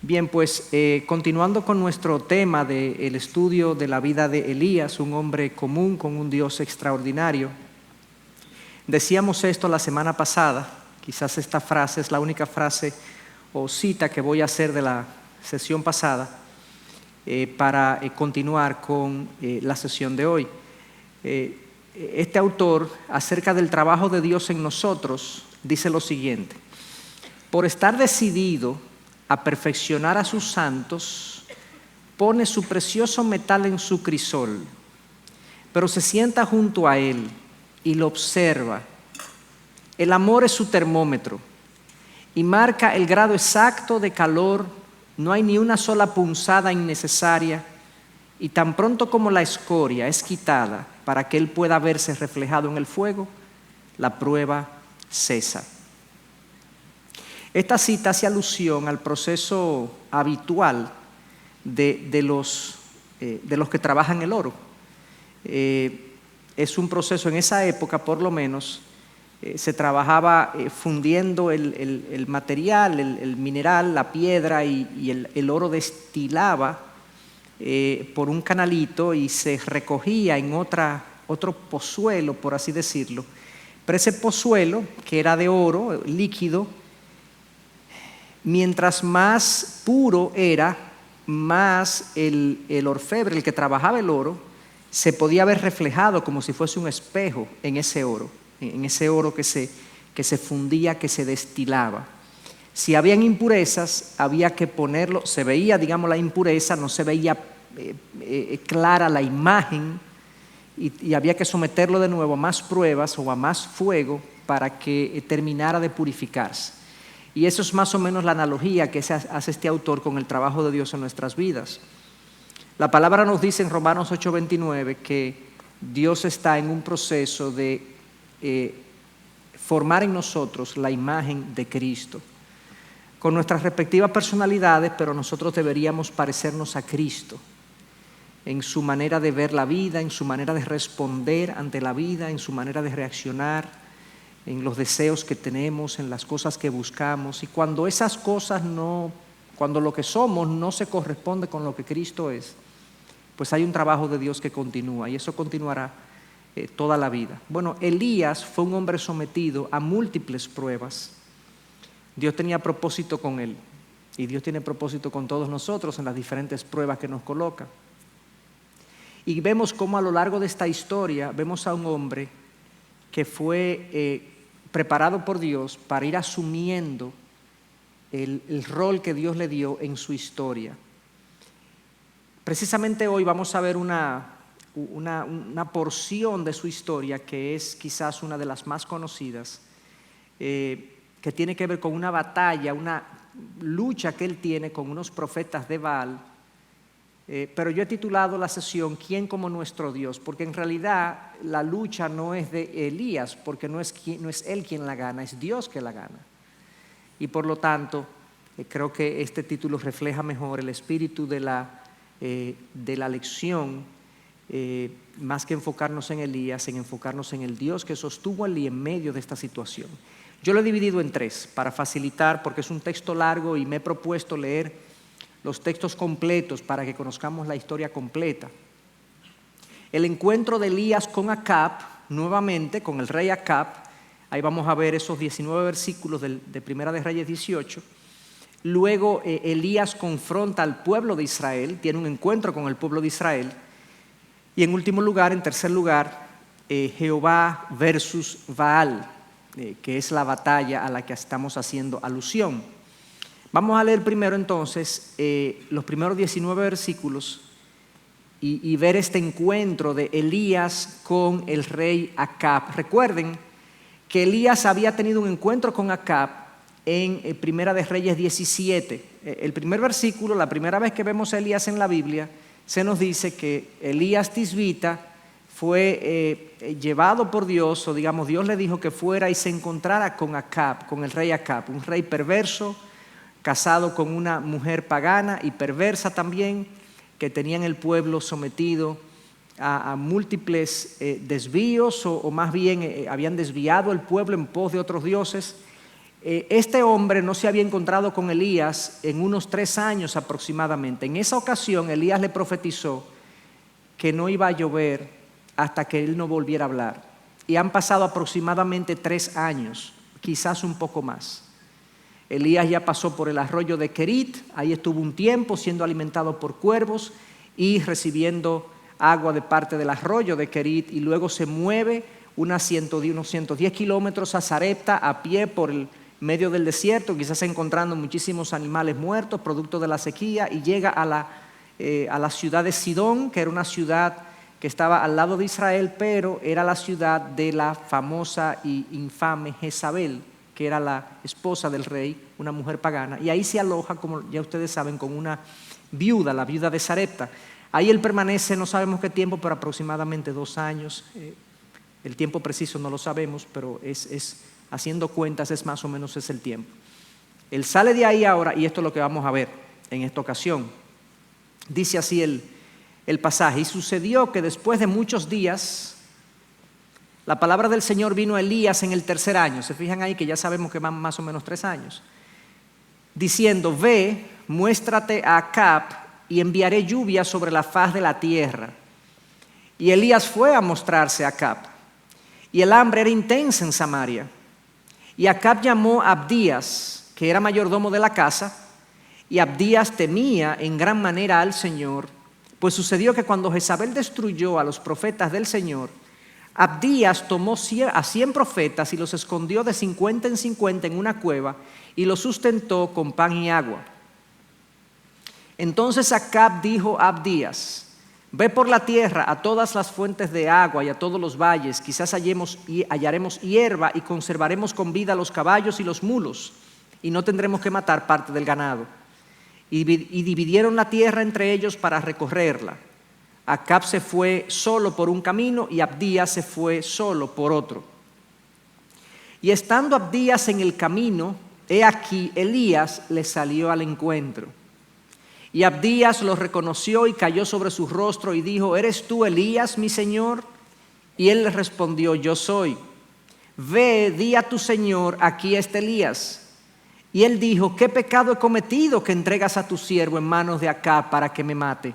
Bien, pues continuando con nuestro tema del estudio de la vida de Elías, un hombre común con un Dios extraordinario. Decíamos esto la semana pasada, quizás esta frase es la única frase o cita que voy a hacer de la sesión pasada para continuar con la sesión de hoy. Este autor, acerca del trabajo de Dios en nosotros, dice lo siguiente: por estar decidido a perfeccionar a sus santos, pone su precioso metal en su crisol, pero se sienta junto a él y lo observa. El amor es su termómetro y marca el grado exacto de calor. No hay ni una sola punzada innecesaria, y tan pronto como la escoria es quitada para que él pueda verse reflejado en el fuego, la prueba cesa. Esta cita hace alusión al proceso habitual de los que trabajan el oro. Es un proceso, en esa época por lo menos, se trabajaba fundiendo el material, el mineral, la piedra, y el oro destilaba por un canalito y se recogía en otro pozuelo, por así decirlo. Pero ese pozuelo, que era de oro líquido, mientras más puro era, más el orfebre, el que trabajaba el oro, se podía ver reflejado como si fuese un espejo en ese oro que se fundía, que se destilaba. Si habían impurezas, había que ponerlo, se veía, digamos, la impureza, no se veía clara la imagen, y había que someterlo de nuevo a más pruebas o a más fuego para que terminara de purificarse. Y eso es más o menos la analogía que hace este autor con el trabajo de Dios en nuestras vidas. La palabra nos dice en Romanos 8:29 que Dios está en un proceso de formar en nosotros la imagen de Cristo, con nuestras respectivas personalidades, pero nosotros deberíamos parecernos a Cristo en su manera de ver la vida, en su manera de responder ante la vida, en su manera de reaccionar, en los deseos que tenemos, en las cosas que buscamos. Y cuando esas cosas cuando lo que somos no se corresponde con lo que Cristo es, pues hay un trabajo de Dios que continúa, y eso continuará toda la vida. Bueno, Elías fue un hombre sometido a múltiples pruebas. Dios tenía propósito con él, y Dios tiene propósito con todos nosotros en las diferentes pruebas que nos coloca. Y vemos cómo a lo largo de esta historia vemos a un hombre que fue preparado por Dios para ir asumiendo el rol que Dios le dio en su historia. Precisamente hoy vamos a ver una porción de su historia que es quizás una de las más conocidas, que tiene que ver con una batalla, una lucha que él tiene con unos profetas de Baal. Pero yo he titulado la sesión ¿Quién como nuestro Dios? Porque en realidad la lucha no es de Elías, porque no es él quien la gana, es Dios que la gana. Y por lo tanto, creo que este título refleja mejor el espíritu de la lección, más que enfocarnos en Elías, en enfocarnos en el Dios que sostuvo a Elías en medio de esta situación. Yo lo he dividido en 3 para facilitar, porque es un texto largo y me he propuesto leer los textos completos para que conozcamos la historia completa. El encuentro de Elías con Acab, nuevamente con el rey Acab, ahí vamos a ver esos 19 versículos de Primera de Reyes 18. Luego Elías confronta al pueblo de Israel, tiene un encuentro con el pueblo de Israel. Y en último lugar, en tercer lugar, Jehová versus Baal, que es la batalla a la que estamos haciendo alusión. Vamos a leer primero entonces los primeros 19 versículos y ver este encuentro de Elías con el rey Acab. Recuerden que Elías había tenido un encuentro con Acab en Primera de Reyes 17. El primer versículo, la primera vez que vemos a Elías en la Biblia, se nos dice que Elías Tisbita fue llevado por Dios, o digamos Dios le dijo que fuera y se encontrara con Acab, con el rey Acab, un rey perverso, casado con una mujer pagana y perversa también, que tenían el pueblo sometido a múltiples desvíos, o más bien habían desviado el pueblo en pos de otros dioses. Este hombre no se había encontrado con Elías en unos 3 años aproximadamente. En esa ocasión Elías le profetizó que no iba a llover hasta que él no volviera a hablar. Y han pasado aproximadamente 3 años, quizás un poco más. Elías ya pasó por el arroyo de Querit, ahí estuvo un tiempo siendo alimentado por cuervos y recibiendo agua de parte del arroyo de Querit, y luego se mueve unos 110 kilómetros a Sarepta a pie por el medio del desierto, quizás encontrando muchísimos animales muertos, producto de la sequía, y llega a la ciudad de Sidón, que era una ciudad que estaba al lado de Israel, pero era la ciudad de la famosa y infame Jezabel, que era la esposa del rey, una mujer pagana, y ahí se aloja, como ya ustedes saben, con una viuda, la viuda de Sarepta. Ahí él permanece, no sabemos qué tiempo, pero aproximadamente 2 años. El tiempo preciso no lo sabemos, pero haciendo cuentas es más o menos ese el tiempo. Él sale de ahí ahora, y esto es lo que vamos a ver en esta ocasión. Dice así el pasaje: y sucedió que después de muchos días, la palabra del Señor vino a Elías en el 3er año. Se fijan ahí que ya sabemos que van más o menos 3 años. Diciendo: ve, muéstrate a Acab, y enviaré lluvia sobre la faz de la tierra. Y Elías fue a mostrarse a Acab, y el hambre era intensa en Samaria. Y Acab llamó a Abdías, que era mayordomo de la casa, y Abdías temía en gran manera al Señor, pues sucedió que cuando Jezabel destruyó a los profetas del Señor, Abdías tomó a 100 profetas y los escondió de 50 en 50 en una cueva, y los sustentó con pan y agua. Entonces Acab dijo a Abdías: ve por la tierra a todas las fuentes de agua y a todos los valles, quizás hallaremos hierba y conservaremos con vida los caballos y los mulos, y no tendremos que matar parte del ganado. Y dividieron la tierra entre ellos para recorrerla. Acab se fue solo por un camino y Abdías se fue solo por otro. Y estando Abdías en el camino, he aquí Elías le salió al encuentro. Y Abdías lo reconoció y cayó sobre su rostro y dijo: ¿eres tú Elías, mi señor? Y él le respondió: yo soy. Ve, di a tu señor, aquí está Elías. Y él dijo: ¿qué pecado he cometido que entregas a tu siervo en manos de Acab para que me mate?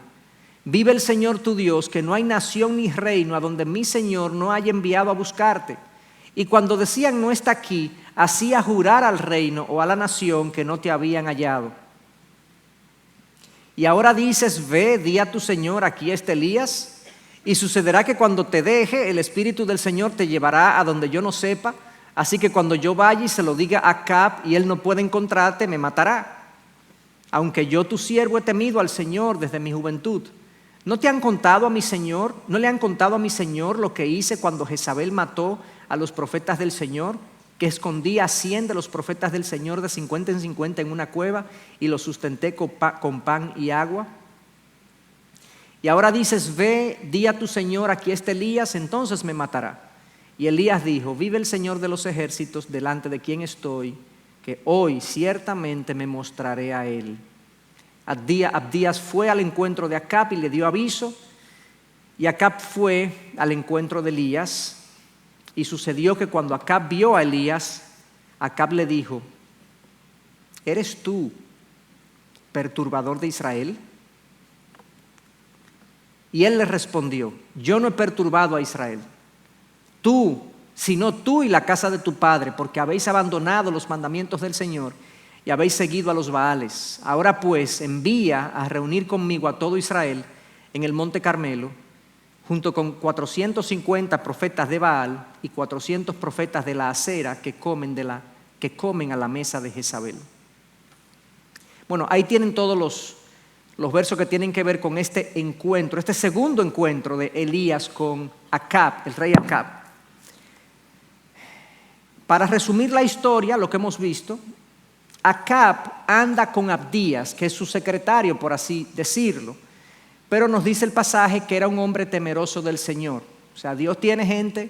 Vive el Señor tu Dios, que no hay nación ni reino a donde mi señor no haya enviado a buscarte. Y cuando decían: no está aquí, hacía jurar al reino o a la nación que no te habían hallado. Y ahora dices: ve, di a tu señor, aquí está Elías. Y sucederá que cuando te deje, el Espíritu del Señor te llevará a donde yo no sepa. Así que cuando yo vaya y se lo diga a Acab y él no pueda encontrarte, me matará. Aunque yo, tu siervo, he temido al Señor desde mi juventud. ¿No te han contado a mi señor? ¿No le han contado a mi señor lo que hice cuando Jezabel mató a los profetas del Señor? Que escondí a 100 de los profetas del Señor de 50 en 50 en una cueva y los sustenté con pan y agua. Y ahora dices: ve, di a tu señor, aquí está Elías, entonces me matará. Y Elías dijo: vive el Señor de los ejércitos, delante de quien estoy, que hoy ciertamente me mostraré a él. Abdías fue al encuentro de Acab y le dio aviso, y Acab fue al encuentro de Elías. Y sucedió que cuando Acab vio a Elías, Acab le dijo: ¿eres tú perturbador de Israel? Y él le respondió: yo no he perturbado a Israel. Tú, sino tú y la casa de tu padre, porque habéis abandonado los mandamientos del Señor y habéis seguido a los Baales. Ahora pues envía a reunir conmigo a todo Israel en el monte Carmelo, junto con 450 profetas de Baal y 400 profetas de la Acera que comen a la mesa de Jezabel. Bueno, ahí tienen todos los versos que tienen que ver con este encuentro, este segundo encuentro de Elías con Acab, el rey Acab. Para resumir la historia, lo que hemos visto, Acab anda con Abdías, que es su secretario, por así decirlo. Pero nos dice el pasaje que era un hombre temeroso del Señor. O sea, Dios tiene gente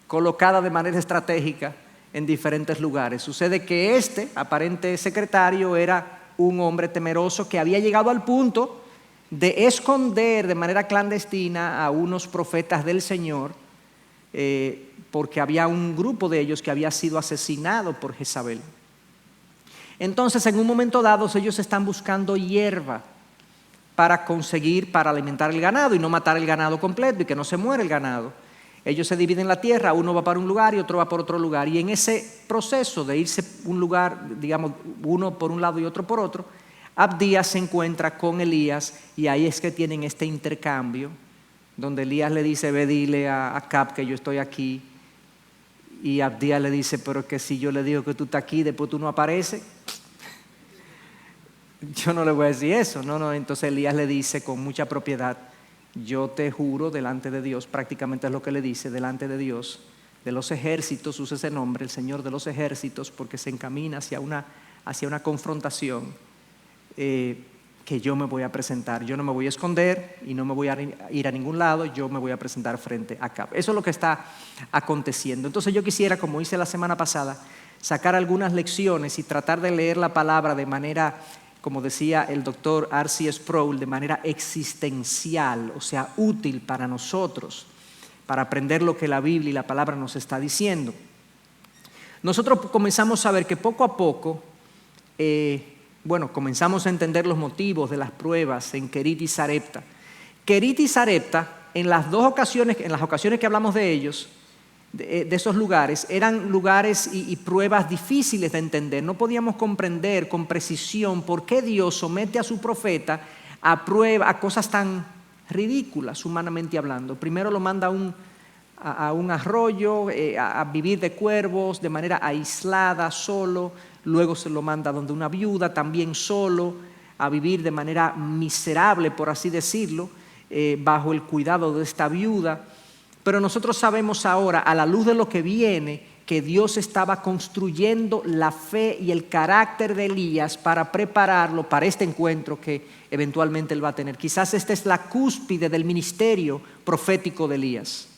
colocada de manera estratégica en diferentes lugares. Sucede que este aparente secretario era un hombre temeroso que había llegado al punto de esconder de manera clandestina a unos profetas del Señor, porque había un grupo de ellos que había sido asesinado por Jezabel. Entonces, en un momento dado, ellos están buscando hierba para alimentar el ganado y no matar el ganado completo y que no se muera el ganado. Ellos se dividen la tierra, uno va para un lugar y otro va por otro lugar. Y en ese proceso de irse un lugar, digamos, uno por un lado y otro por otro, Abdías se encuentra con Elías y ahí es que tienen este intercambio, donde Elías le dice, ve dile a Acab que yo estoy aquí. Y Abdías le dice, pero es que si yo le digo que tú estás aquí, después tú no apareces, yo no le voy a decir eso. No. Entonces Elías le dice con mucha propiedad, yo te juro delante de Dios, prácticamente es lo que le dice, delante de Dios, de los ejércitos, usa ese nombre, el Señor de los ejércitos, porque se encamina hacia una confrontación, que yo me voy a presentar. Yo no me voy a esconder y no me voy a ir a ningún lado, yo me voy a presentar frente a Acab. Eso es lo que está aconteciendo. Entonces yo quisiera, como hice la semana pasada, sacar algunas lecciones y tratar de leer la palabra de manera, como decía el doctor R.C. Sproul, de manera existencial, o sea, útil para nosotros, para aprender lo que la Biblia y la palabra nos está diciendo. Nosotros comenzamos a ver que poco a poco, comenzamos a entender los motivos de las pruebas en Querit y Sarepta. Querit y Sarepta, en las ocasiones que hablamos de ellos, de esos lugares, eran lugares y pruebas difíciles de entender. No podíamos comprender con precisión por qué Dios somete a su profeta a cosas tan ridículas, humanamente hablando. Primero lo manda a un arroyo, a vivir de cuervos, de manera aislada, solo. Luego se lo manda donde una viuda, también solo, a vivir de manera miserable, por así decirlo, bajo el cuidado de esta viuda. Pero nosotros sabemos ahora, a la luz de lo que viene, que Dios estaba construyendo la fe y el carácter de Elías para prepararlo para este encuentro que eventualmente él va a tener. Quizás esta es la cúspide del ministerio profético de Elías.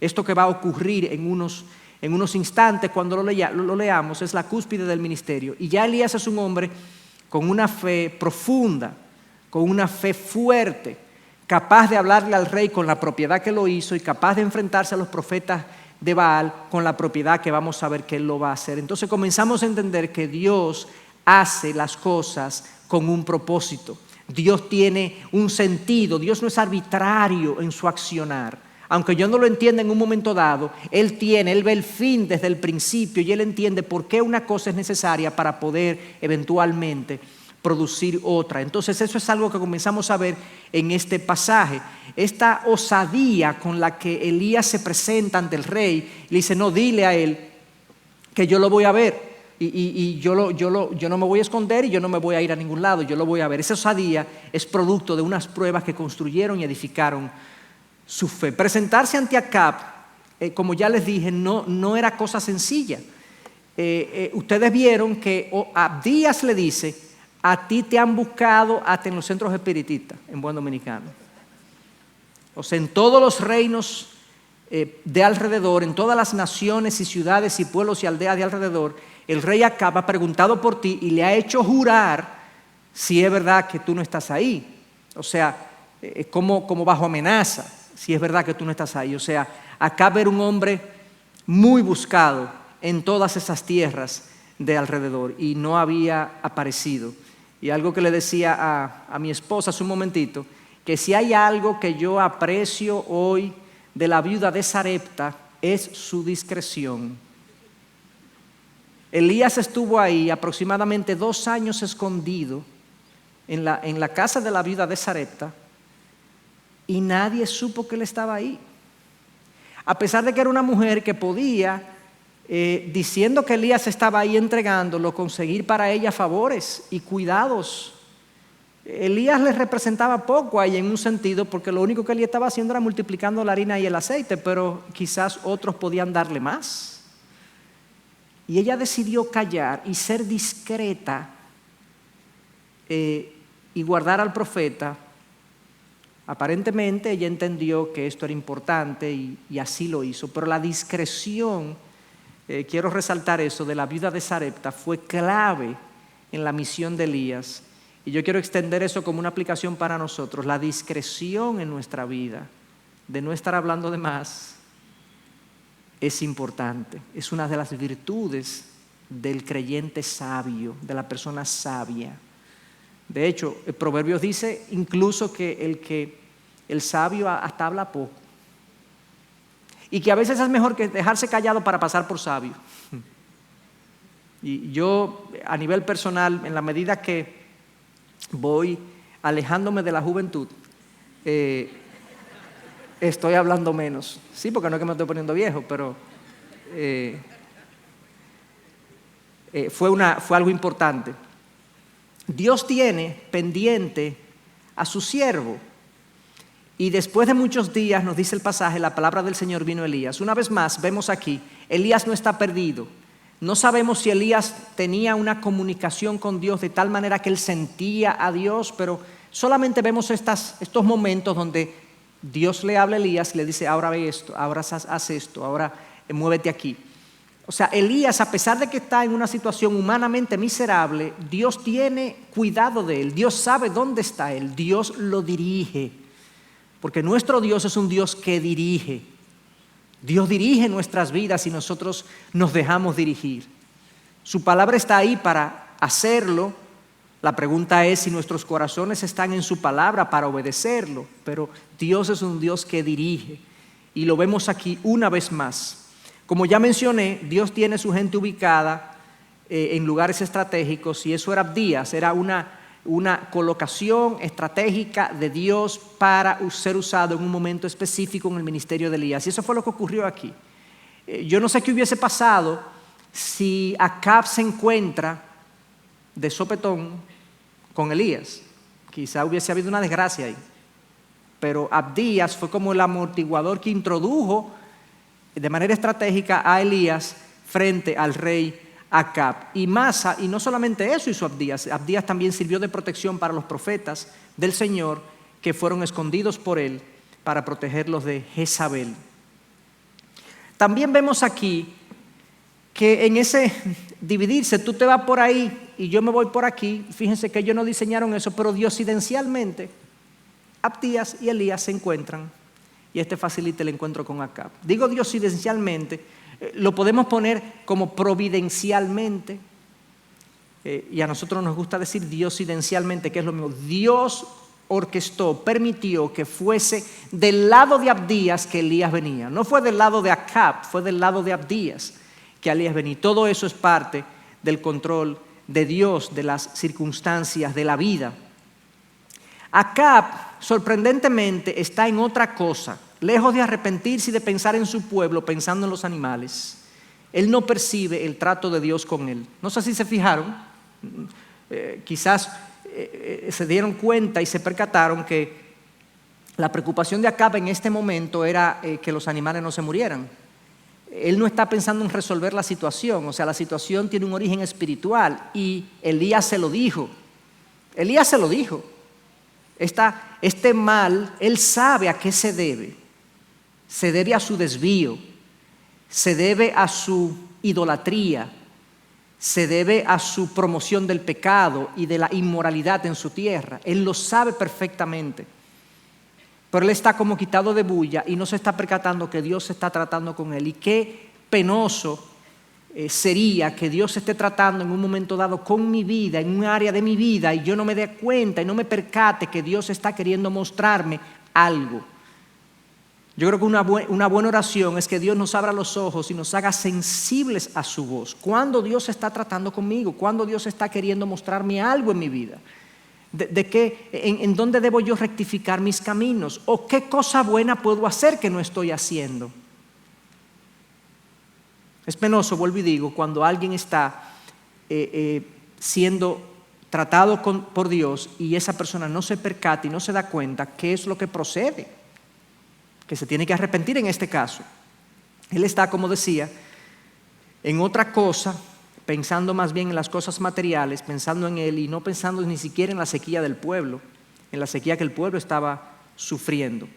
Esto que va a ocurrir en unos instantes cuando lo leamos es la cúspide del ministerio. Y ya Elías es un hombre con una fe profunda, con una fe fuerte, capaz de hablarle al rey con la propiedad que lo hizo y capaz de enfrentarse a los profetas de Baal con la propiedad que vamos a ver que él lo va a hacer. Entonces comenzamos a entender que Dios hace las cosas con un propósito. Dios tiene un sentido, Dios no es arbitrario en su accionar. Aunque yo no lo entienda en un momento dado, Él ve el fin desde el principio y Él entiende por qué una cosa es necesaria para poder eventualmente producir otra. Entonces eso es algo que comenzamos a ver en este pasaje. Esta osadía con la que Elías se presenta ante el rey, le dice, no, dile a él que yo lo voy a ver y yo no me voy a esconder y yo no me voy a ir a ningún lado, yo lo voy a ver. Esa osadía es producto de unas pruebas que construyeron y edificaron su fe. Presentarse ante Acab, como ya les dije, no era cosa sencilla. Ustedes vieron que Abdías le dice, a ti te han buscado hasta en los centros espiritistas, en buen dominicano. O sea, en todos los reinos de alrededor, en todas las naciones y ciudades y pueblos y aldeas de alrededor, el rey Acab ha preguntado por ti y le ha hecho jurar si es verdad que tú no estás ahí. O sea, como bajo amenaza, si es verdad que tú no estás ahí. O sea, Acab era un hombre muy buscado en todas esas tierras de alrededor y no había aparecido. Y algo que le decía a mi esposa hace un momentito, que si hay algo que yo aprecio hoy de la viuda de Sarepta es su discreción. Elías estuvo ahí aproximadamente 2 años escondido en la casa de la viuda de Sarepta y nadie supo que él estaba ahí. A pesar de que era una mujer que podía, diciendo que Elías estaba ahí entregándolo, conseguir para ella favores y cuidados. Elías les representaba poco ahí en un sentido, porque lo único que Elías estaba haciendo era multiplicando la harina y el aceite, pero quizás otros podían darle más. Y ella decidió callar y ser discreta y guardar al profeta. Aparentemente ella entendió que esto era importante y así lo hizo, pero la discreción quiero resaltar eso de la viuda de Sarepta, fue clave en la misión de Elías. Y yo quiero extender eso como una aplicación para nosotros. La discreción en nuestra vida, de no estar hablando de más, es importante. Es una de las virtudes del creyente sabio, de la persona sabia. De hecho, el Proverbios dice incluso que el sabio hasta habla poco. Y que a veces es mejor que dejarse callado para pasar por sabio. Y yo, a nivel personal, en la medida que voy alejándome de la juventud, estoy hablando menos. Sí, porque no es que me estoy poniendo viejo, pero fue algo importante. Dios tiene pendiente a su siervo. Y después de muchos días, nos dice el pasaje, la palabra del Señor vino Elías. Una vez más, vemos aquí, Elías no está perdido. No sabemos si Elías tenía una comunicación con Dios de tal manera que él sentía a Dios, pero solamente vemos estos momentos donde Dios le habla a Elías y le dice, ahora ve esto, ahora haz esto, ahora muévete aquí. O sea, Elías, a pesar de que está en una situación humanamente miserable, Dios tiene cuidado de él, Dios sabe dónde está él, Dios lo dirige. Porque nuestro Dios es un Dios que dirige. Dios dirige nuestras vidas y nosotros nos dejamos dirigir. Su palabra está ahí para hacerlo. La pregunta es si nuestros corazones están en su palabra para obedecerlo. Pero Dios es un Dios que dirige. Y lo vemos aquí una vez más. Como ya mencioné, Dios tiene su gente ubicada en lugares estratégicos y eso era Abdías, era una colocación estratégica de Dios para ser usado en un momento específico en el ministerio de Elías. Y eso fue lo que ocurrió aquí. Yo no sé qué hubiese pasado si Acab se encuentra de sopetón con Elías. Quizá hubiese habido una desgracia ahí. Pero Abdías fue como el amortiguador que introdujo de manera estratégica a Elías frente al rey Acab. Y no solamente eso hizo Abdías. Abdías también sirvió de protección para los profetas del Señor que fueron escondidos por él para protegerlos de Jezabel. También vemos aquí que en ese dividirse, tú te vas por ahí y yo me voy por aquí. Fíjense que ellos no diseñaron eso, pero diosidencialmente Abdías y Elías se encuentran y facilita el encuentro con Acab. Digo diosidencialmente, lo podemos poner como providencialmente, y a nosotros nos gusta decir diosidencialmente, que es lo mismo. Dios orquestó, permitió que fuese del lado de Abdías que Elías venía. No fue del lado de Acab, fue del lado de Abdías que Elías venía. Todo eso es parte del control de Dios, de las circunstancias de la vida. Acab, sorprendentemente, está en otra cosa. Lejos de arrepentirse y de pensar en su pueblo, pensando en los animales, él no percibe el trato de Dios con él. No sé si se fijaron, quizás se dieron cuenta y se percataron que la preocupación de Acab en este momento era que los animales no se murieran. Él no está pensando en resolver la situación, o sea, la situación tiene un origen espiritual y Elías se lo dijo. Elías se lo dijo. Este mal, él sabe a qué se debe. Se debe a su desvío, se debe a su idolatría, se debe a su promoción del pecado y de la inmoralidad en su tierra. Él lo sabe perfectamente, pero él está como quitado de bulla y no se está percatando que Dios se está tratando con él. Y qué penoso sería que Dios esté tratando en un momento dado con mi vida, en un área de mi vida, y yo no me dé cuenta y no me percate que Dios está queriendo mostrarme algo. Yo creo que una buena oración es que Dios nos abra los ojos y nos haga sensibles a su voz. Cuando Dios está tratando conmigo, cuando Dios está queriendo mostrarme algo en mi vida, en dónde debo yo rectificar mis caminos o qué cosa buena puedo hacer que no estoy haciendo. Es penoso, vuelvo y digo, cuando alguien está siendo tratado por Dios y esa persona no se percata y no se da cuenta qué es lo que procede, que se tiene que arrepentir en este caso. Él está, como decía, en otra cosa, pensando más bien en las cosas materiales, pensando en él y no pensando ni siquiera en la sequía del pueblo, en la sequía que el pueblo estaba sufriendo.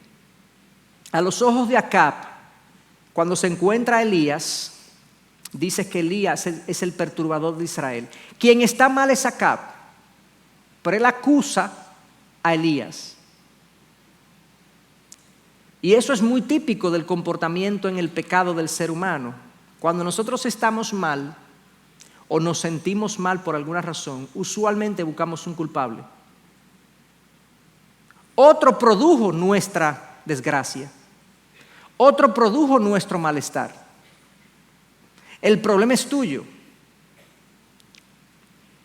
A los ojos de Acab, cuando se encuentra Elías, dice que Elías es el perturbador de Israel. Quien está mal es Acab, pero él acusa a Elías. Y eso es muy típico del comportamiento en el pecado del ser humano. Cuando nosotros estamos mal o nos sentimos mal por alguna razón, usualmente buscamos un culpable. Otro produjo nuestra desgracia. Otro produjo nuestro malestar. El problema es tuyo.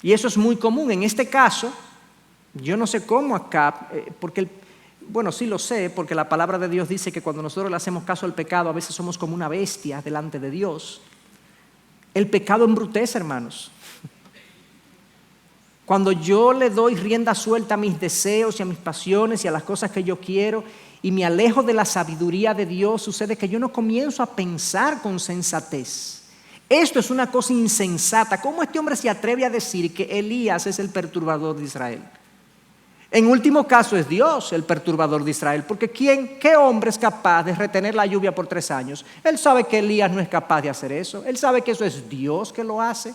Y eso es muy común. En este caso, yo no sé cómo Acab, bueno, sí lo sé, porque la palabra de Dios dice que cuando nosotros le hacemos caso al pecado, a veces somos como una bestia delante de Dios. El pecado embrutece, hermanos. Cuando yo le doy rienda suelta a mis deseos y a mis pasiones y a las cosas que yo quiero y me alejo de la sabiduría de Dios, sucede que yo no comienzo a pensar con sensatez. Esto es una cosa insensata. ¿Cómo este hombre se atreve a decir que Elías es el perturbador de Israel? En último caso es Dios el perturbador de Israel, porque ¿qué hombre es capaz de retener la lluvia por 3 años? Él sabe que Elías no es capaz de hacer eso. Él sabe que eso es Dios que lo hace.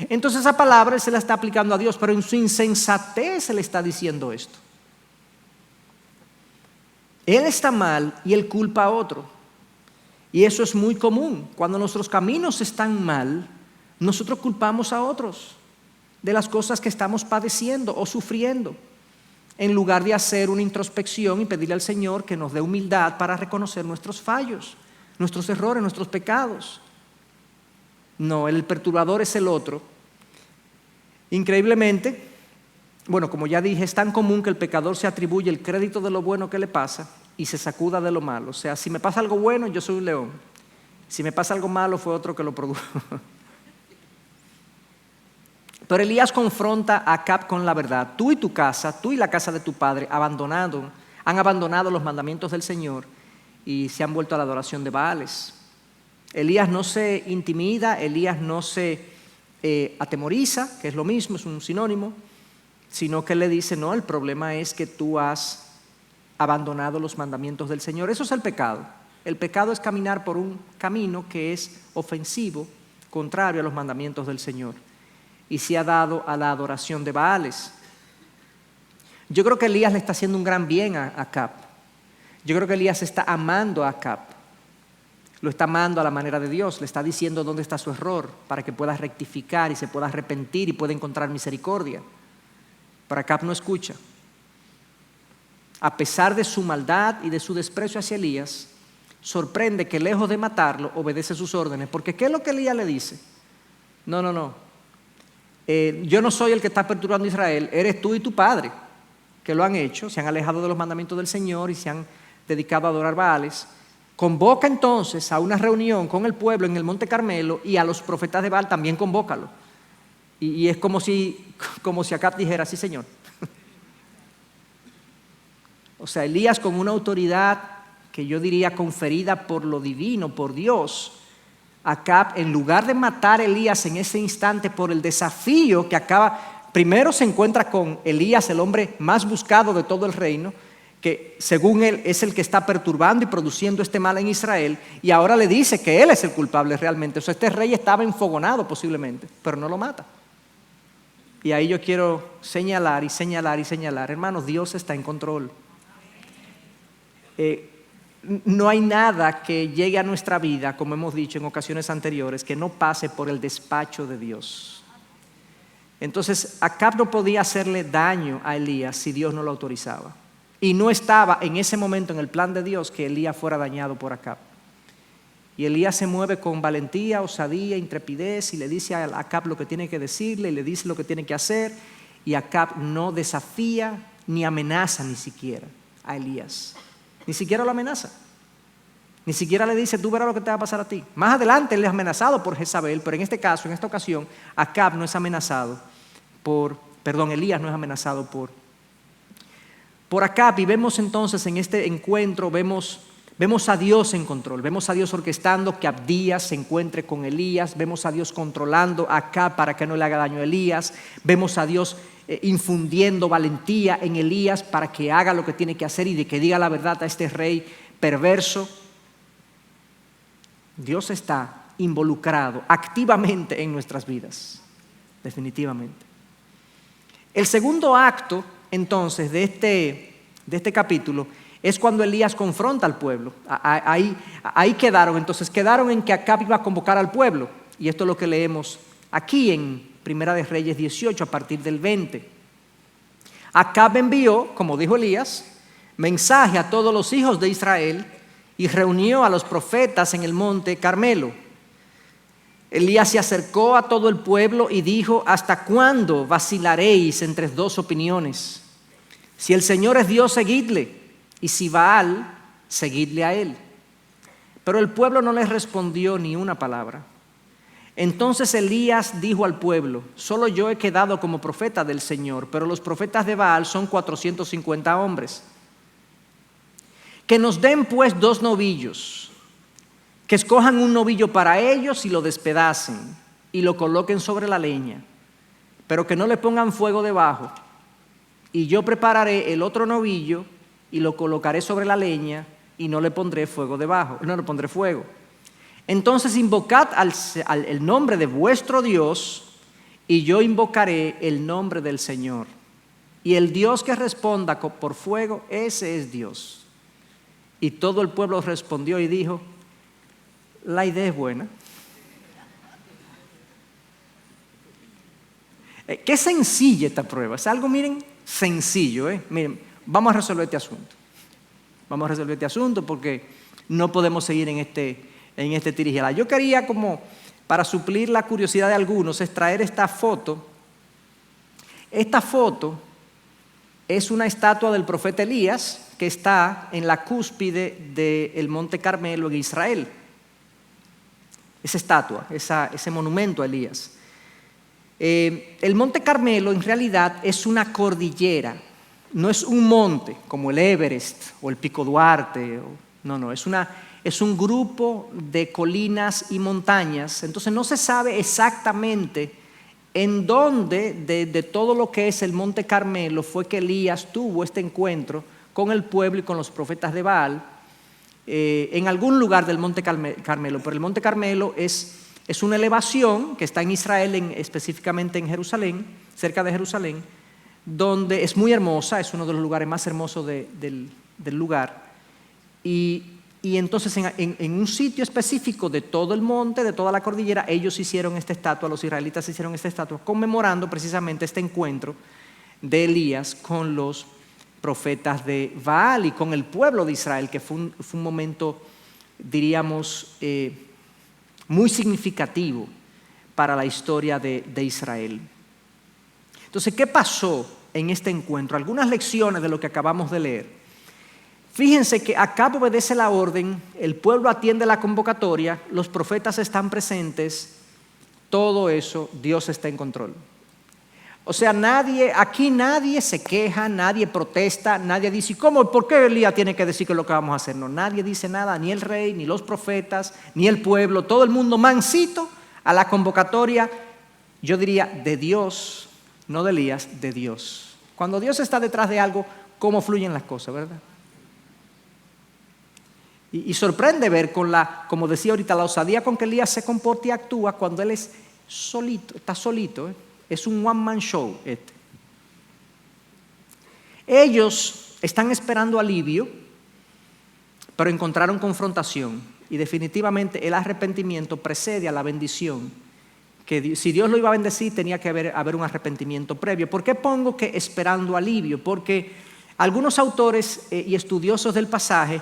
Entonces esa palabra él se la está aplicando a Dios, pero en su insensatez se le está diciendo esto. Él está mal y él culpa a otro. Y eso es muy común. Cuando nuestros caminos están mal, nosotros culpamos a otros de las cosas que estamos padeciendo o sufriendo, en lugar de hacer una introspección y pedirle al Señor que nos dé humildad para reconocer nuestros fallos, nuestros errores, nuestros pecados. No, el perturbador es el otro. Increíblemente, bueno, como ya dije, es tan común que el pecador se atribuye el crédito de lo bueno que le pasa y se sacuda de lo malo. O sea, si me pasa algo bueno, yo soy un león. Si me pasa algo malo, fue otro que lo produjo. Pero Elías confronta a Acab con la verdad. Tú y tu casa, tú y la casa de tu padre han abandonado los mandamientos del Señor y se han vuelto a la adoración de Baales. Elías no se intimida, Elías no se atemoriza, que es lo mismo, es un sinónimo, sino que le dice, no, el problema es que tú has abandonado los mandamientos del Señor. Eso es el pecado. El pecado es caminar por un camino que es ofensivo, contrario a los mandamientos del Señor. Y se ha dado a la adoración de Baales. Yo creo que Elías le está haciendo un gran bien a Acab. Yo creo que Elías está amando a Acab. Lo está amando a la manera de Dios. Le está diciendo dónde está su error para que pueda rectificar y se pueda arrepentir y pueda encontrar misericordia. Pero Acab no escucha. A pesar de su maldad y de su desprecio hacia Elías, sorprende que lejos de matarlo, obedece sus órdenes. Porque ¿qué es lo que Elías le dice? No. Yo no soy el que está perturbando a Israel, eres tú y tu padre que lo han hecho, se han alejado de los mandamientos del Señor y se han dedicado a adorar Baales. Convoca entonces a una reunión con el pueblo en el Monte Carmelo y a los profetas de Baal también convócalo. Y es como si Acab dijera, sí Señor. O sea, Elías con una autoridad que yo diría conferida por lo divino, por Dios, Acab, en lugar de matar a Elías en ese instante por el desafío que acaba, primero se encuentra con Elías, el hombre más buscado de todo el reino, que según él es el que está perturbando y produciendo este mal en Israel, y ahora le dice que él es el culpable realmente. O sea, este rey estaba enfogonado posiblemente, pero no lo mata. Y ahí yo quiero señalar, hermanos, Dios está en control. No hay nada que llegue a nuestra vida, como hemos dicho en ocasiones anteriores, que no pase por el despacho de Dios. Entonces, Acab no podía hacerle daño a Elías si Dios no lo autorizaba. Y no estaba en ese momento en el plan de Dios que Elías fuera dañado por Acab. Y Elías se mueve con valentía, osadía, intrepidez y le dice a Acab lo que tiene que decirle y le dice lo que tiene que hacer. Y Acab no desafía ni amenaza ni siquiera a Elías. Ni siquiera lo amenaza. Ni siquiera le dice, tú verás lo que te va a pasar a ti. Más adelante él es amenazado por Jezabel, pero en este caso, en esta ocasión, Acab no es amenazado Elías no es amenazado por Acab. Y vemos entonces en este encuentro, vemos a Dios en control. Vemos a Dios orquestando que Abdías se encuentre con Elías. Vemos a Dios controlando a Acab para que no le haga daño a Elías. Vemos a Dios infundiendo valentía en Elías para que haga lo que tiene que hacer y de que diga la verdad a este rey perverso. Dios está involucrado activamente en nuestras vidas, definitivamente. El segundo acto, entonces, de este capítulo es cuando Elías confronta al pueblo. Ahí quedaron en que Acab iba a convocar al pueblo. Y esto es lo que leemos aquí en Primera de Reyes 18, a partir del 20. Acab envió, como dijo Elías, mensaje a todos los hijos de Israel y reunió a los profetas en el monte Carmelo. Elías se acercó a todo el pueblo y dijo: ¿hasta cuándo vacilaréis entre dos opiniones? Si el Señor es Dios, seguidle, y si Baal, seguidle a él. Pero el pueblo no les respondió ni una palabra. Entonces Elías dijo al pueblo: solo yo he quedado como profeta del Señor, pero los profetas de Baal son 450 hombres. Que nos den pues 2 novillos, que escojan un novillo para ellos y lo despedacen y lo coloquen sobre la leña, pero que no le pongan fuego debajo. Y yo prepararé el otro novillo y lo colocaré sobre la leña y no le pondré fuego debajo, no le pondré fuego. Entonces invocad el nombre de vuestro Dios y yo invocaré el nombre del Señor. Y el Dios que responda por fuego, ese es Dios. Y todo el pueblo respondió y dijo: la idea es buena. Qué sencilla esta prueba. Es algo, miren, sencillo. Miren, vamos a resolver este asunto. Vamos a resolver este asunto porque no podemos seguir en este tirijala. Yo quería, como para suplir la curiosidad de algunos, extraer esta foto. Esta foto es una estatua del profeta Elías que está en la cúspide del monte Carmelo en Israel. Esa estatua, ese monumento a Elías. El monte Carmelo en realidad es una cordillera, no es un monte como el Everest o el Pico Duarte. No, es un grupo de colinas y montañas. Entonces no se sabe exactamente en dónde de todo lo que es el monte Carmelo fue que Elías tuvo este encuentro con el pueblo y con los profetas de Baal. En algún lugar del monte Carmelo, pero el monte Carmelo es una elevación que está en Israel, específicamente en Jerusalén, cerca de Jerusalén, donde es muy hermosa, es uno de los lugares más hermosos del lugar. Y entonces en un sitio específico de todo el monte, de toda la cordillera, ellos hicieron esta estatua, los israelitas hicieron esta estatua, conmemorando precisamente este encuentro de Elías con los profetas de Baal y con el pueblo de Israel, que fue un momento, diríamos, muy significativo para la historia de Israel. Entonces, ¿qué pasó en este encuentro? Algunas lecciones de lo que acabamos de leer. Fíjense que Acab obedece la orden, el pueblo atiende la convocatoria, los profetas están presentes, todo eso, Dios está en control. O sea, aquí nadie se queja, nadie protesta, nadie dice: ¿cómo? ¿Por qué Elías tiene que decir que es lo que vamos a hacer? No, nadie dice nada, ni el rey, ni los profetas, ni el pueblo, todo el mundo mansito a la convocatoria, yo diría, de Dios, no de Elías, de Dios. Cuando Dios está detrás de algo, ¿cómo fluyen las cosas, verdad? Y sorprende ver como decía ahorita, la osadía con que Elías se comporta y actúa cuando él es solito, está solito, Es un one-man show este. Ellos están esperando alivio, pero encontraron confrontación. Y definitivamente el arrepentimiento precede a la bendición. Que si Dios lo iba a bendecir, tenía que haber un arrepentimiento previo. ¿Por qué pongo que esperando alivio? Porque algunos autores y estudiosos del pasaje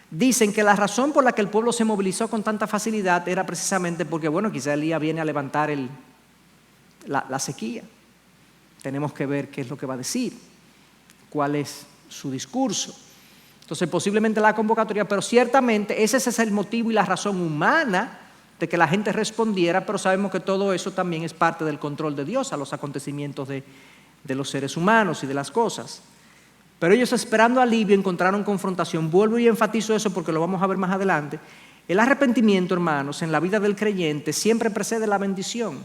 dicen que la razón por la que el pueblo se movilizó con tanta facilidad era precisamente porque, bueno, quizá Elías viene a levantar la sequía. Tenemos que ver qué es lo que va a decir, cuál es su discurso. Entonces, posiblemente la convocatoria, pero ciertamente ese es el motivo y la razón humana de que la gente respondiera, pero sabemos que todo eso también es parte del control de Dios a los acontecimientos de los seres humanos y de las cosas. Pero ellos, esperando alivio, encontraron confrontación. Vuelvo y enfatizo eso porque lo vamos a ver más adelante. El arrepentimiento, hermanos, en la vida del creyente siempre precede la bendición.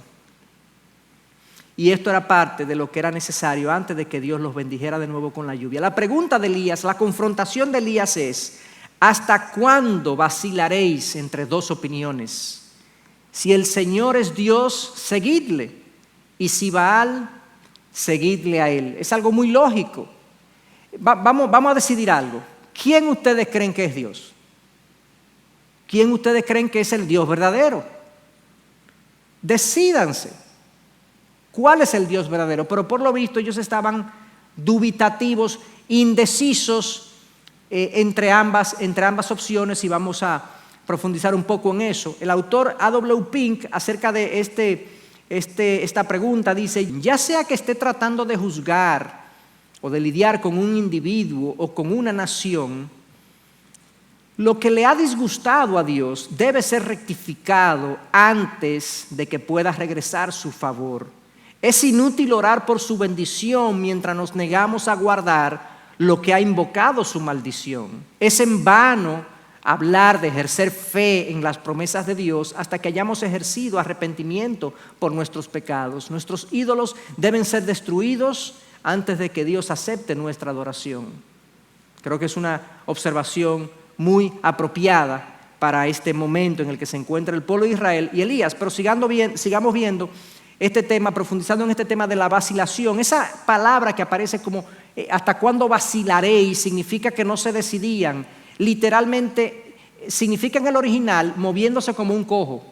Y esto era parte de lo que era necesario antes de que Dios los bendijera de nuevo con la lluvia. La pregunta de Elías, la confrontación de Elías es: ¿hasta cuándo vacilaréis entre dos opiniones? Si el Señor es Dios, seguidle. Y si Baal, seguidle a él. Es algo muy lógico. Vamos a decidir algo. ¿Quién ustedes creen que es Dios? ¿Quién ustedes creen que es el Dios verdadero? Decídanse. ¿Cuál es el Dios verdadero? Pero por lo visto ellos estaban dubitativos, indecisos entre ambas opciones, y vamos a profundizar un poco en eso. El autor A.W. Pink, acerca de esta pregunta, dice: ya sea que esté tratando de juzgar o de lidiar con un individuo o con una nación, lo que le ha disgustado a Dios debe ser rectificado antes de que pueda regresar su favor. Es inútil orar por su bendición mientras nos negamos a guardar lo que ha invocado su maldición. Es en vano hablar de ejercer fe en las promesas de Dios hasta que hayamos ejercido arrepentimiento por nuestros pecados. Nuestros ídolos deben ser destruidos antes de que Dios acepte nuestra adoración. Creo que es una observación muy apropiada para este momento en el que se encuentra el pueblo de Israel y Elías. Pero sigamos viendo este tema, profundizando en este tema de la vacilación. Esa palabra que aparece como ¿hasta cuándo vacilaréis? Significa que no se decidían. Literalmente significa en el original moviéndose como un cojo,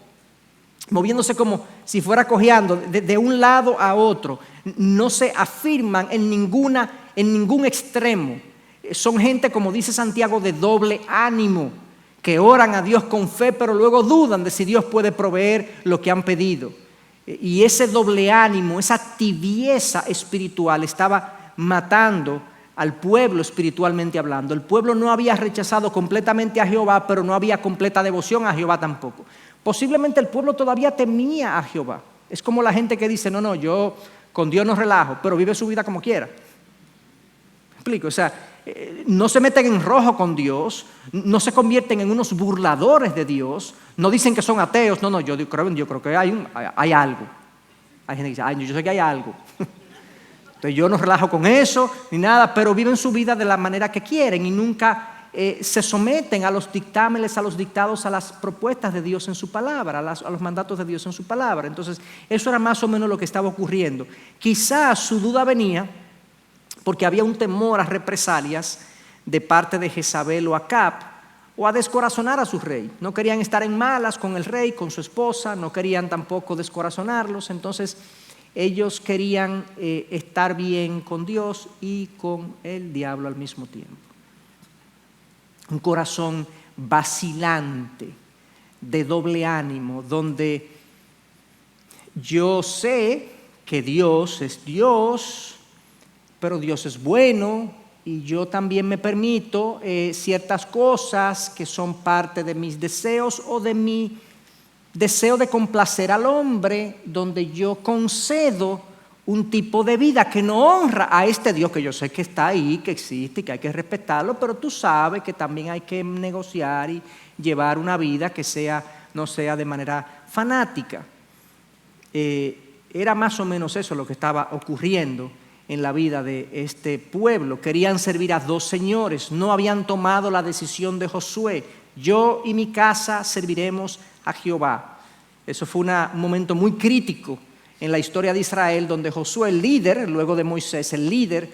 moviéndose como si fuera cojeando de un lado a otro. No se afirman en ningún extremo. Son gente, como dice Santiago, de doble ánimo, que oran a Dios con fe, pero luego dudan de si Dios puede proveer lo que han pedido. Y ese doble ánimo, esa tibieza espiritual estaba matando al pueblo espiritualmente hablando. El pueblo no había rechazado completamente a Jehová, pero no había completa devoción a Jehová tampoco. Posiblemente el pueblo todavía temía a Jehová. Es como la gente que dice: no, yo con Dios no relajo, pero vive su vida como quiera. ¿Me explico? O sea, no se meten en rojo con Dios, no se convierten en unos burladores de Dios, no dicen que son ateos. No, yo creo que hay algo. Hay gente que dice: yo sé que hay algo. Entonces yo no relajo con eso ni nada, pero viven su vida de la manera que quieren y nunca se someten a los dictámenes, a los dictados, a las propuestas de Dios en su palabra, a los mandatos de Dios en su palabra. Entonces eso era más o menos lo que estaba ocurriendo. Quizás su duda venía porque había un temor a represalias de parte de Jezabel o Acab, o a descorazonar a su rey. No querían estar en malas con el rey, con su esposa, no querían tampoco descorazonarlos. Entonces ellos querían estar bien con Dios y con el diablo al mismo tiempo. Un corazón vacilante, de doble ánimo, donde yo sé que Dios es Dios, pero Dios es bueno y yo también me permito ciertas cosas que son parte de mis deseos o de mi deseo de complacer al hombre, donde yo concedo un tipo de vida que no honra a este Dios que yo sé que está ahí, que existe y que hay que respetarlo, pero tú sabes que también hay que negociar y llevar una vida que no sea de manera fanática. Era más o menos eso lo que estaba ocurriendo en la vida de este pueblo. Querían servir a dos señores, no habían tomado la decisión de Josué: yo y mi casa serviremos a Jehová. Eso fue un momento muy crítico en la historia de Israel, donde Josué, el líder, luego de Moisés, el líder,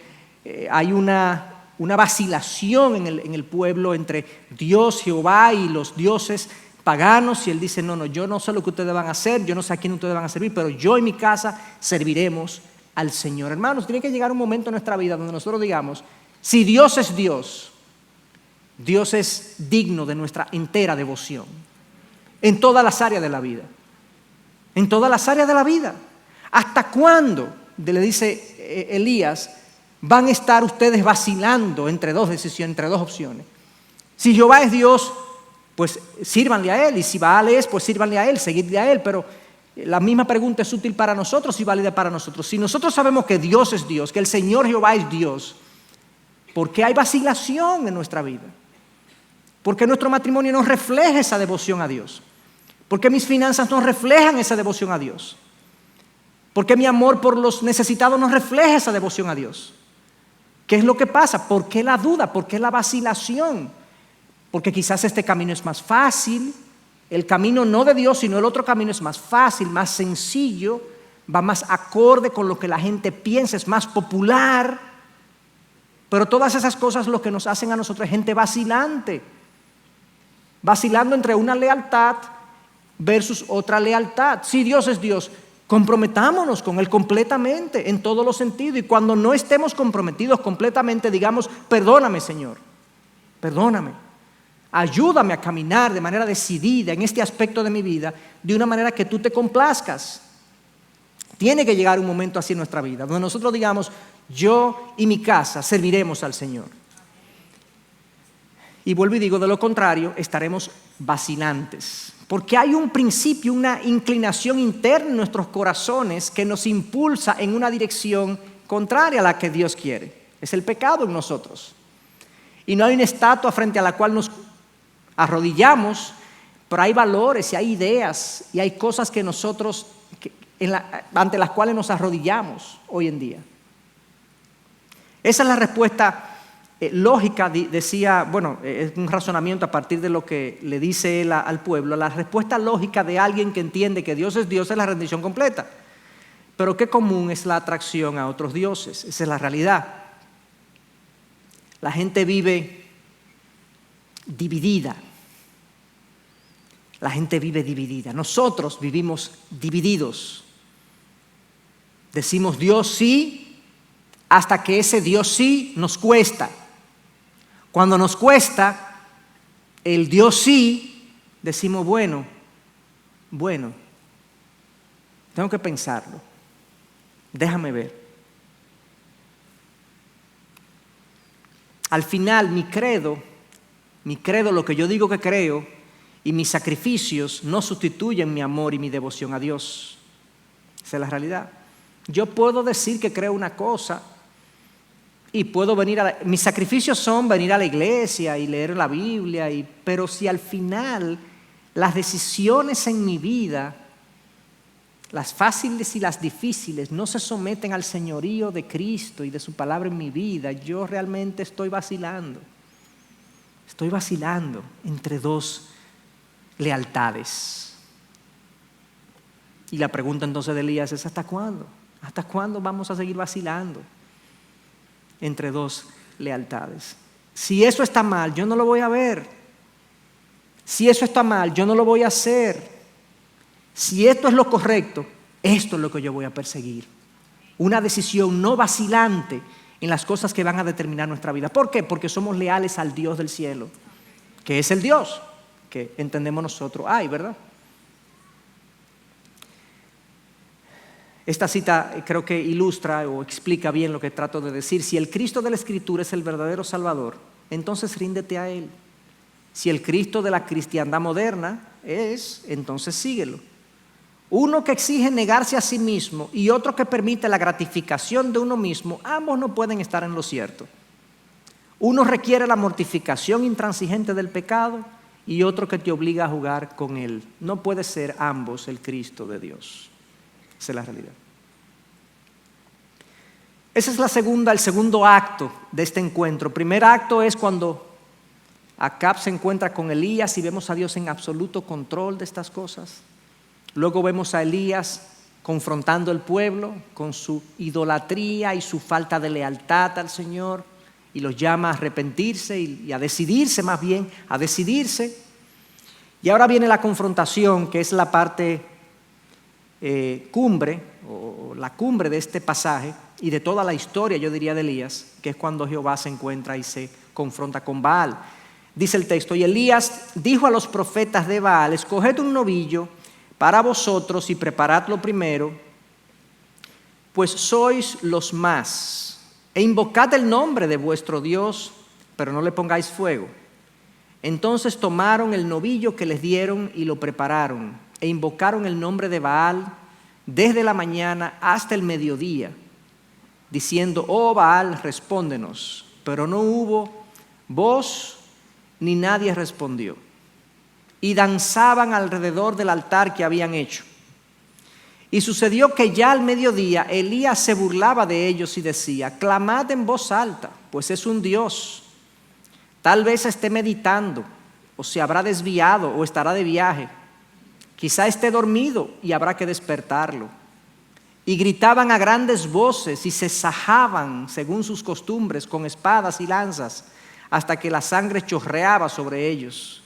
hay una vacilación en el pueblo entre Dios, Jehová y los dioses paganos, y él dice: no, yo no sé lo que ustedes van a hacer, yo no sé a quién ustedes van a servir, pero yo y mi casa serviremos al Señor. Hermanos, tiene que llegar un momento en nuestra vida donde nosotros digamos: si Dios es Dios, Dios es digno de nuestra entera devoción, en todas las áreas de la vida. En todas las áreas de la vida. ¿Hasta cuándo, le dice Elías, van a estar ustedes vacilando entre dos decisiones, entre dos opciones? Si Jehová es Dios, pues sírvanle a Él, y si Baal es, pues sírvanle a Él, seguidle a Él. Pero la misma pregunta es útil para nosotros y válida para nosotros. Si nosotros sabemos que Dios es Dios, que el Señor Jehová es Dios, ¿por qué hay vacilación en nuestra vida? ¿Por qué nuestro matrimonio no refleja esa devoción a Dios? ¿Por qué mis finanzas no reflejan esa devoción a Dios? ¿Por qué mi amor por los necesitados no refleja esa devoción a Dios? ¿Qué es lo que pasa? ¿Por qué la duda? ¿Por qué la vacilación? Porque quizás este camino es más fácil, El camino no de Dios, sino el otro camino es más fácil, más sencillo, va más acorde con lo que la gente piensa, es más popular. Pero todas esas cosas lo que nos hacen a nosotros es gente vacilante. Vacilando entre una lealtad versus otra lealtad. Si Dios es Dios, comprometámonos con Él completamente, en todos los sentidos. Y cuando no estemos comprometidos completamente, digamos, perdóname, Señor, perdóname. Ayúdame a caminar de manera decidida en este aspecto de mi vida, de una manera que tú te complazcas. Tiene que llegar un momento así en nuestra vida, donde nosotros digamos, yo y mi casa serviremos al Señor. Y vuelvo y digo, de lo contrario, estaremos vacilantes. Porque hay un principio, una inclinación interna en nuestros corazones que nos impulsa en una dirección contraria a la que Dios quiere. Es el pecado en nosotros. Y no hay una estatua frente a la cual nos arrodillamos, pero hay valores y hay ideas y hay cosas que nosotros, ante las cuales nos arrodillamos hoy en día. Esa es la respuesta lógica, decía, bueno, es un razonamiento a partir de lo que le dice él al pueblo. La respuesta lógica de alguien que entiende que Dios es la rendición completa. Pero qué común es la atracción a otros dioses, esa es la realidad. La gente vive dividida. La gente vive dividida. Nosotros vivimos divididos. Decimos Dios sí, hasta que ese Dios sí nos cuesta. Cuando nos cuesta el Dios sí, decimos bueno, tengo que pensarlo. Déjame ver. Al final, mi credo, lo que yo digo que creo, y mis sacrificios no sustituyen mi amor y mi devoción a Dios. Esa es la realidad. Yo puedo decir que creo una cosa y puedo mis sacrificios son venir a la iglesia y leer la Biblia, pero si al final las decisiones en mi vida, las fáciles y las difíciles, no se someten al señorío de Cristo y de su palabra en mi vida, yo realmente estoy vacilando. Estoy vacilando entre dos lealtades. Y la pregunta entonces de Elías es, ¿hasta cuándo? ¿Hasta cuándo vamos a seguir vacilando entre dos lealtades? Si eso está mal, yo no lo voy a ver. Si eso está mal, yo no lo voy a hacer. Si esto es lo correcto, esto es lo que yo voy a perseguir. Una decisión no vacilante en las cosas que van a determinar nuestra vida. ¿Por qué? Porque somos leales al Dios del cielo, que es el Dios que entendemos nosotros. ¿Verdad? Esta cita creo que ilustra o explica bien lo que trato de decir. Si el Cristo de la Escritura es el verdadero Salvador, entonces ríndete a Él. Si el Cristo de la cristiandad moderna entonces síguelo. Uno que exige negarse a sí mismo y otro que permite la gratificación de uno mismo, ambos no pueden estar en lo cierto. Uno requiere la mortificación intransigente del pecado y otro que te obliga a jugar con él. No puede ser ambos el Cristo de Dios. Esa es la realidad. Ese es el segundo acto de este encuentro. El primer acto es cuando Acab se encuentra con Elías y vemos a Dios en absoluto control de estas cosas. Luego vemos a Elías confrontando al pueblo con su idolatría y su falta de lealtad al Señor y los llama a arrepentirse y a decidirse, más bien, a decidirse. Y ahora viene la confrontación, que es la parte cumbre, o la cumbre de este pasaje y de toda la historia, yo diría, de Elías, que es cuando Jehová se encuentra y se confronta con Baal. Dice el texto, y Elías dijo a los profetas de Baal, escoged un novillo para vosotros y preparadlo primero, pues sois los más, e invocad el nombre de vuestro Dios, pero no le pongáis fuego. Entonces tomaron el novillo que les dieron y lo prepararon, e invocaron el nombre de Baal desde la mañana hasta el mediodía, diciendo, oh Baal, respóndenos. Pero no hubo voz ni nadie respondió. Y danzaban alrededor del altar que habían hecho. Y sucedió que ya al mediodía Elías se burlaba de ellos y decía, clamad en voz alta, pues es un Dios. Tal vez esté meditando, o se habrá desviado, o estará de viaje. Quizá esté dormido y habrá que despertarlo. Y gritaban a grandes voces y se sajaban, según sus costumbres, con espadas y lanzas, hasta que la sangre chorreaba sobre ellos.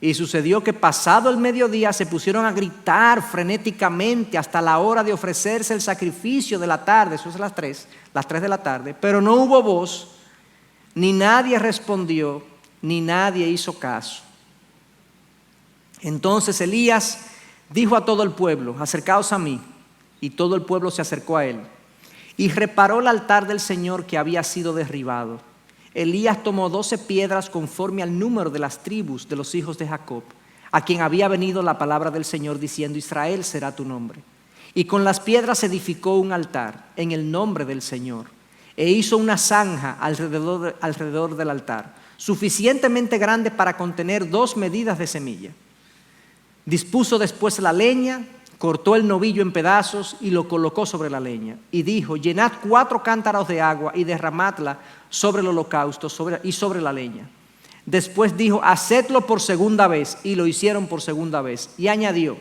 Y sucedió que pasado el mediodía se pusieron a gritar frenéticamente hasta la hora de ofrecerse el sacrificio de la tarde, eso es las 3 de la tarde, pero no hubo voz, ni nadie respondió, ni nadie hizo caso. Entonces Elías dijo a todo el pueblo: acercaos a mí. Y todo el pueblo se acercó a él. Y reparó el altar del Señor que había sido derribado. Elías tomó 12 piedras conforme al número de las tribus de los hijos de Jacob, a quien había venido la palabra del Señor diciendo: Israel será tu nombre. Y con las piedras edificó un altar en el nombre del Señor, e hizo una zanja alrededor del altar, suficientemente grande para contener 2 medidas de semilla. Dispuso después la leña, cortó el novillo en pedazos y lo colocó sobre la leña. Y dijo: llenad 4 cántaros de agua y derramadla sobre el holocausto y sobre la leña. Después dijo: hacedlo por segunda vez, y lo hicieron por segunda vez. Y añadió: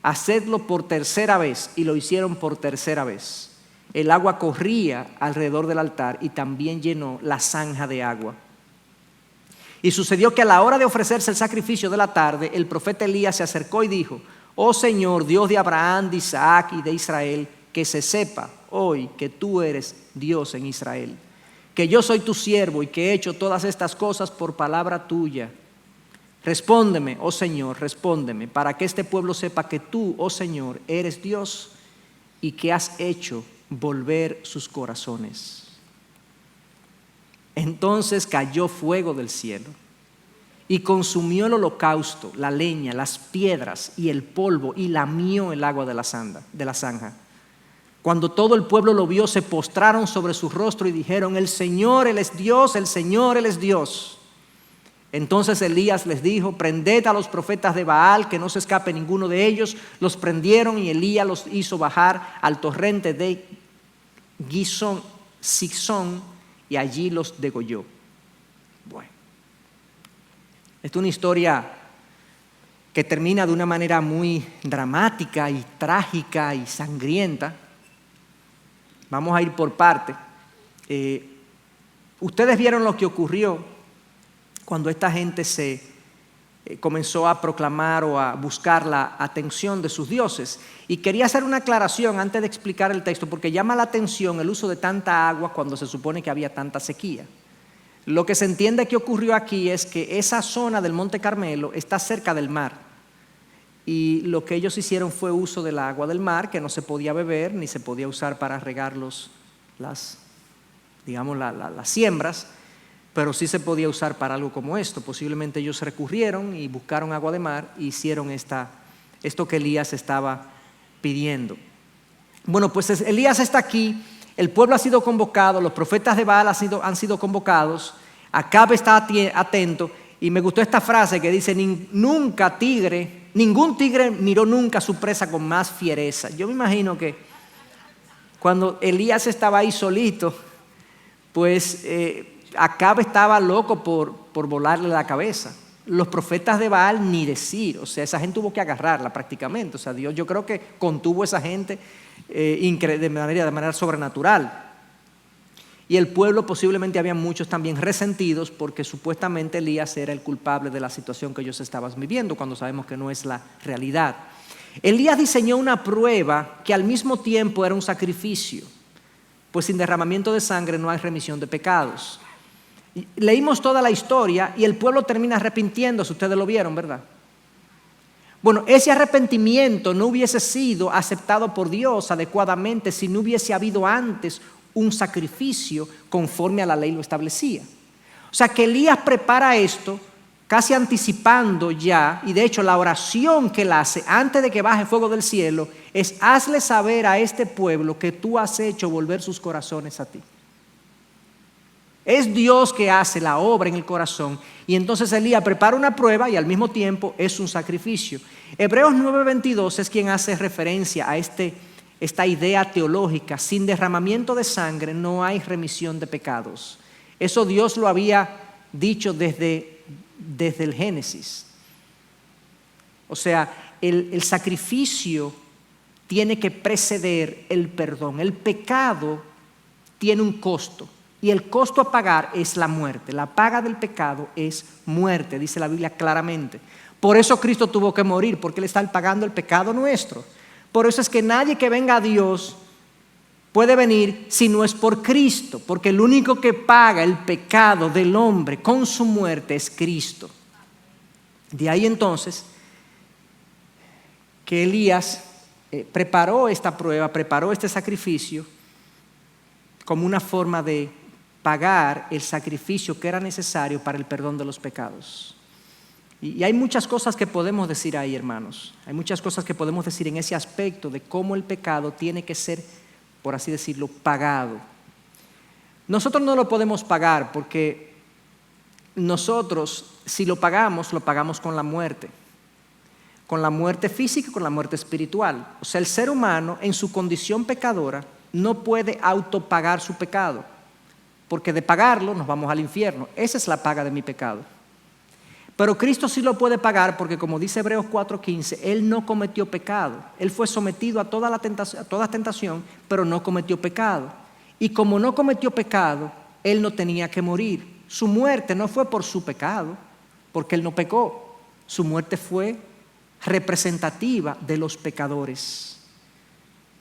hacedlo por tercera vez, y lo hicieron por tercera vez. El agua corría alrededor del altar y también llenó la zanja de agua. Y sucedió que a la hora de ofrecerse el sacrificio de la tarde, el profeta Elías se acercó y dijo: oh Señor, Dios de Abraham, de Isaac y de Israel, que se sepa hoy que tú eres Dios en Israel, que yo soy tu siervo y que he hecho todas estas cosas por palabra tuya. Respóndeme, oh Señor, respóndeme, para que este pueblo sepa que tú, oh Señor, eres Dios y que has hecho volver sus corazones. Entonces cayó fuego del cielo y consumió el holocausto, la leña, las piedras y el polvo, y lamió el agua de la zanja. Cuando todo el pueblo lo vio, se postraron sobre su rostro y dijeron: el Señor, Él es Dios, el Señor, Él es Dios. Entonces Elías les dijo: prended a los profetas de Baal, que no se escape ninguno de ellos. Los prendieron y Elías los hizo bajar al torrente de Sixón y allí los degolló. Bueno, esta es una historia que termina de una manera muy dramática y trágica y sangrienta. Vamos a ir por parte. Ustedes vieron lo que ocurrió cuando esta gente se comenzó a proclamar o a buscar la atención de sus dioses. Y quería hacer una aclaración antes de explicar el texto, porque llama la atención el uso de tanta agua cuando se supone que había tanta sequía. Lo que se entiende que ocurrió aquí es que esa zona del Monte Carmelo está cerca del mar. Y lo que ellos hicieron fue uso del agua del mar, que no se podía beber ni se podía usar para regar las siembras, pero sí se podía usar para algo como esto. Posiblemente ellos recurrieron y buscaron agua de mar e hicieron esto que Elías estaba pidiendo. Bueno, pues Elías está aquí, el pueblo ha sido convocado, los profetas de Baal han sido convocados, Acab está atento, y me gustó esta frase que dice: ningún tigre miró nunca a su presa con más fiereza. Yo me imagino que cuando Elías estaba ahí solito, pues Acab estaba loco por volarle la cabeza. Los profetas de Baal ni decir, o sea, esa gente tuvo que agarrarla prácticamente. O sea, Dios, yo creo que contuvo a esa gente de manera sobrenatural. Y el pueblo, posiblemente había muchos también resentidos porque supuestamente Elías era el culpable de la situación que ellos estaban viviendo, cuando sabemos que no es la realidad. Elías diseñó una prueba que al mismo tiempo era un sacrificio, pues sin derramamiento de sangre no hay remisión de pecados. Leímos toda la historia y el pueblo termina arrepintiéndose. Ustedes lo vieron, ¿verdad? Bueno, ese arrepentimiento no hubiese sido aceptado por Dios adecuadamente si no hubiese habido antes un sacrificio conforme a la ley lo establecía. O sea que Elías prepara esto casi anticipando ya, y de hecho la oración que él hace antes de que baje fuego del cielo es: hazle saber a este pueblo que tú has hecho volver sus corazones a ti. Es Dios que hace la obra en el corazón, y entonces Elías prepara una prueba y al mismo tiempo es un sacrificio. Hebreos 9:22 es quien hace referencia a esta idea teológica: sin derramamiento de sangre no hay remisión de pecados. Eso Dios lo había dicho desde el Génesis. O sea, el sacrificio tiene que preceder el perdón. El pecado tiene un costo y el costo a pagar es la muerte. La paga del pecado es muerte, dice la Biblia claramente. Por eso Cristo tuvo que morir, porque Él está pagando el pecado nuestro. Por eso es que nadie que venga a Dios puede venir si no es por Cristo, porque el único que paga el pecado del hombre con su muerte es Cristo. De ahí entonces que Elías preparó esta prueba, preparó este sacrificio como una forma de pagar el sacrificio que era necesario para el perdón de los pecados. Y hay muchas cosas que podemos decir ahí, hermanos. Hay muchas cosas que podemos decir en ese aspecto de cómo el pecado tiene que ser, por así decirlo, pagado. Nosotros no lo podemos pagar porque nosotros, si lo pagamos con la muerte. Con la muerte física y con la muerte espiritual. O sea, el ser humano en su condición pecadora no puede autopagar su pecado, porque de pagarlo nos vamos al infierno. Esa es la paga de mi pecado. Pero Cristo sí lo puede pagar porque, como dice Hebreos 4:15, Él no cometió pecado. Él fue sometido a toda tentación, pero no cometió pecado. Y como no cometió pecado, Él no tenía que morir. Su muerte no fue por su pecado, porque Él no pecó. Su muerte fue representativa de los pecadores.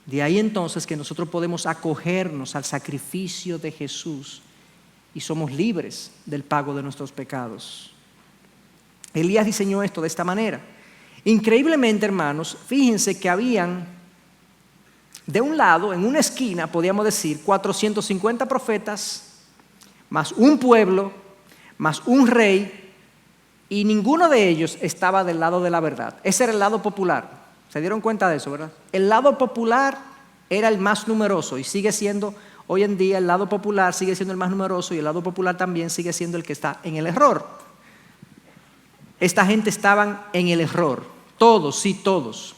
De ahí entonces que nosotros podemos acogernos al sacrificio de Jesús y somos libres del pago de nuestros pecados. Elías diseñó esto de esta manera. Increíblemente, hermanos, fíjense que habían, de un lado, en una esquina, podríamos decir, 450 profetas, más un pueblo, más un rey, y ninguno de ellos estaba del lado de la verdad. Ese era el lado popular. ¿Se dieron cuenta de eso, verdad? El lado popular era el más numeroso y sigue siendo, hoy en día, el lado popular sigue siendo el más numeroso y el lado popular también sigue siendo el que está en el error. Esta gente estaban en el error, todos, sí, todos.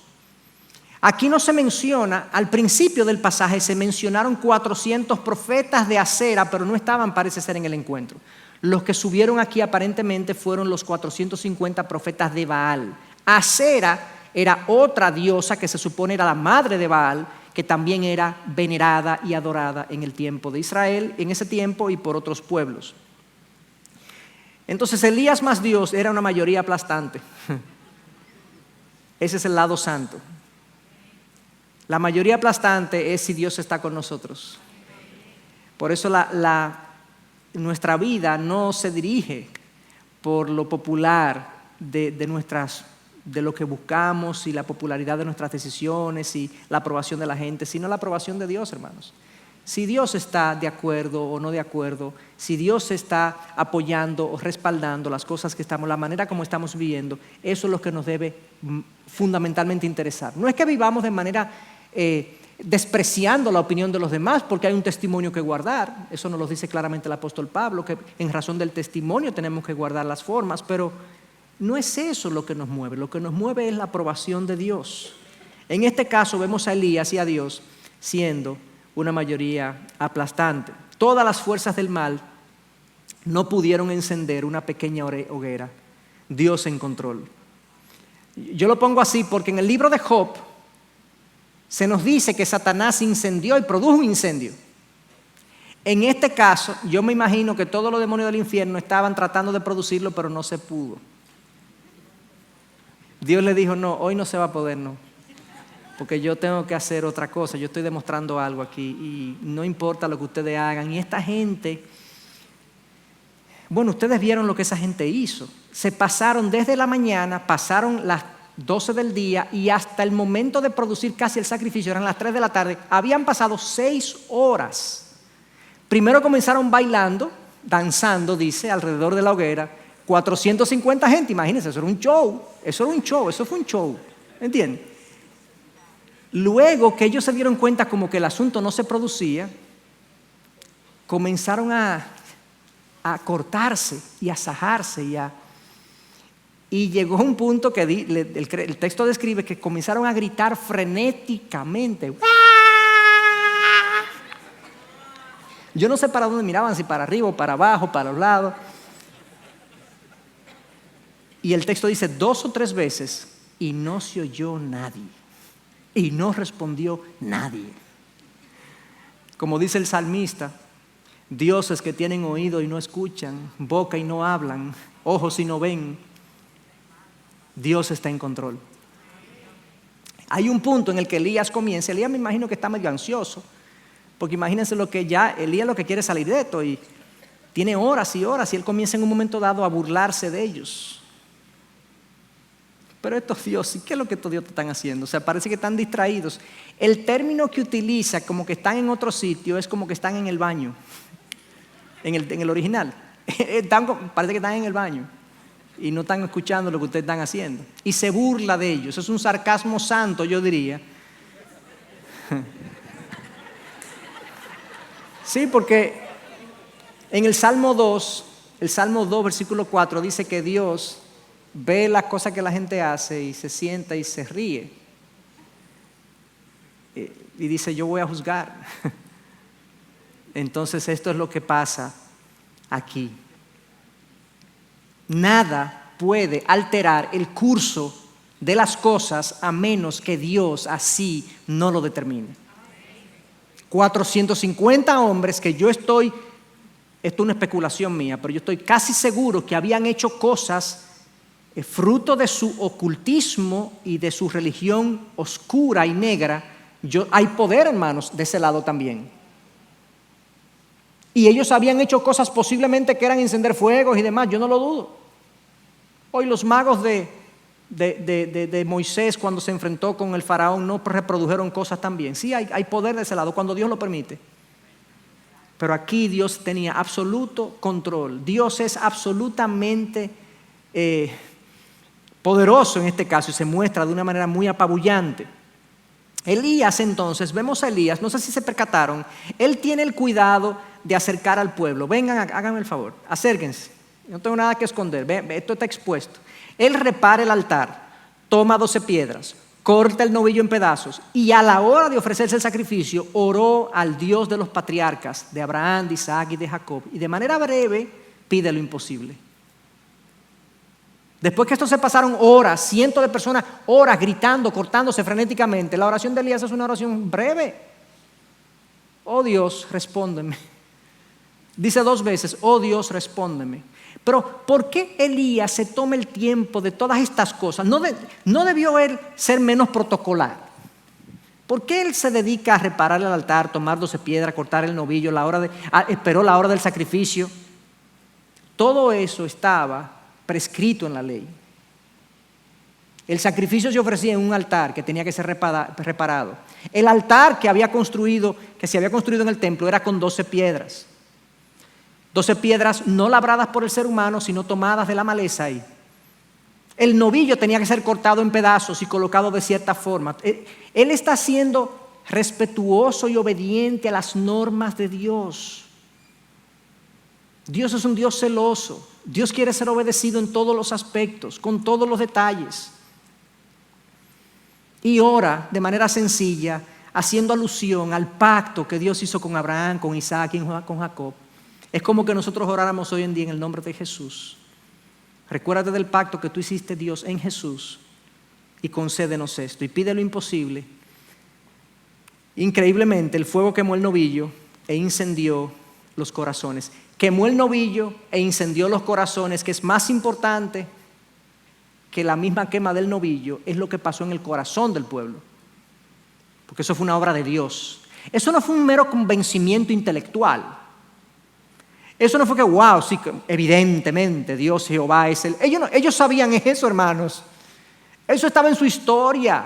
Aquí no se menciona, al principio del pasaje se mencionaron 400 profetas de Acera, pero no estaban, parece ser, en el encuentro. Los que subieron aquí aparentemente fueron los 450 profetas de Baal. Acera era otra diosa que se supone era la madre de Baal, que también era venerada y adorada en el tiempo de Israel, en ese tiempo y por otros pueblos. Entonces Elías más Dios era una mayoría aplastante. Ese es el lado santo. La mayoría aplastante es si Dios está con nosotros. Por eso nuestra vida no se dirige por lo popular de lo que buscamos y la popularidad de nuestras decisiones y la aprobación de la gente, sino la aprobación de Dios, hermanos. Si Dios está de acuerdo o no de acuerdo, si Dios está apoyando o respaldando las cosas que estamos, la manera como estamos viviendo, eso es lo que nos debe fundamentalmente interesar. No es que vivamos de manera despreciando la opinión de los demás, porque hay un testimonio que guardar. Eso nos lo dice claramente el apóstol Pablo, que en razón del testimonio tenemos que guardar las formas, pero no es eso lo que nos mueve. Lo que nos mueve es la aprobación de Dios. En este caso vemos a Elías y a Dios siendo una mayoría aplastante. Todas las fuerzas del mal no pudieron encender una pequeña hoguera. Dios en control. Yo lo pongo así porque en el libro de Job se nos dice que Satanás incendió y produjo un incendio. En este caso, yo me imagino que todos los demonios del infierno estaban tratando de producirlo, pero no se pudo. Dios le dijo, no, hoy no se va a poder, no. Porque yo tengo que hacer otra cosa, yo estoy demostrando algo aquí y no importa lo que ustedes hagan. Y esta gente, bueno, ustedes vieron lo que esa gente hizo. Se pasaron desde la mañana, pasaron las 12 del día y hasta el momento de producir casi el sacrificio, eran las 3 de la tarde, habían pasado 6 horas. Primero comenzaron bailando, danzando, dice, alrededor de la hoguera, 450 gente, imagínense, eso fue un show, ¿entienden? Luego que ellos se dieron cuenta como que el asunto no se producía, comenzaron a cortarse y a sajarse y llegó un punto que el texto describe que comenzaron a gritar frenéticamente. Yo no sé para dónde miraban, si para arriba o para abajo, para los lados. Y el texto dice 2 o 3 veces y no se oyó nadie. Y no respondió nadie. Como dice el salmista, dioses que tienen oído y no escuchan, boca y no hablan, ojos y no ven, Dios está en control. Hay un punto en el que Elías comienza. Elías me imagino que está medio ansioso, porque imagínense lo que ya Elías lo que quiere es salir de esto y tiene horas y horas y él comienza en un momento dado a burlarse de ellos. Pero estos dioses, ¿qué es lo que estos dioses están haciendo? O sea, parece que están distraídos. El término que utiliza como que están en otro sitio es como que están en el baño, en el original. Parece que están en el baño y no están escuchando lo que ustedes están haciendo. Y se burla de ellos. Es un sarcasmo santo, yo diría. Sí, porque en el Salmo 2, versículo 4, dice que Dios ve las cosas que la gente hace y se sienta y se ríe. Y dice, yo voy a juzgar. Entonces esto es lo que pasa aquí. Nada puede alterar el curso de las cosas a menos que Dios así no lo determine. 450 hombres que esto es una especulación mía, pero yo estoy casi seguro que habían hecho cosas fruto de su ocultismo y de su religión oscura y negra. Hay poder, hermanos, de ese lado también. Y ellos habían hecho cosas posiblemente que eran encender fuegos y demás, yo no lo dudo. Hoy los magos de Moisés, cuando se enfrentó con el faraón, no reprodujeron cosas también. Sí, hay poder de ese lado, cuando Dios lo permite. Pero aquí Dios tenía absoluto control. Dios es absolutamente poderoso en este caso y se muestra de una manera muy apabullante. Elías entonces, vemos a Elías, no sé si se percataron, él tiene el cuidado de acercar al pueblo. Vengan, háganme el favor, acérquense, no tengo nada que esconder, esto está expuesto. Él repara el altar, toma 12 piedras, corta el novillo en pedazos y a la hora de ofrecerse el sacrificio oró al Dios de los patriarcas, de Abraham, de Isaac y de Jacob, y de manera breve pide lo imposible. Después que esto se pasaron horas, cientos de personas, horas gritando, cortándose frenéticamente, la oración de Elías es una oración breve. Oh Dios, respóndeme. Dice 2 veces, oh Dios, respóndeme. Pero ¿por qué Elías se toma el tiempo de todas estas cosas? ¿No debió él ser menos protocolar? ¿Por qué él se dedica a reparar el altar, tomar 12 piedras, cortar el novillo, esperó la hora del sacrificio? Todo eso estaba prescrito en la ley. El sacrificio se ofrecía en un altar que tenía que ser reparado. El altar que se había construido en el templo era con 12 piedras. 12 piedras no labradas por el ser humano, sino tomadas de la maleza ahí. El novillo tenía que ser cortado en pedazos y colocado de cierta forma. Él está siendo respetuoso y obediente a las normas de Dios. Dios es un Dios celoso. Dios quiere ser obedecido en todos los aspectos, con todos los detalles. Y ora de manera sencilla, haciendo alusión al pacto que Dios hizo con Abraham, con Isaac y con Jacob. Es como que nosotros oráramos hoy en día en el nombre de Jesús. Recuérdate del pacto que tú hiciste, Dios, en Jesús, y concédenos esto. Y pide lo imposible. Increíblemente, el fuego quemó el novillo e incendió los corazones. Quemó el novillo e incendió los corazones, que es más importante que la misma quema del novillo, es lo que pasó en el corazón del pueblo. Porque eso fue una obra de Dios. Eso no fue un mero convencimiento intelectual. Eso no fue que, wow, sí, evidentemente Dios, Jehová es el... Ellos sabían eso, hermanos. Eso estaba en su historia.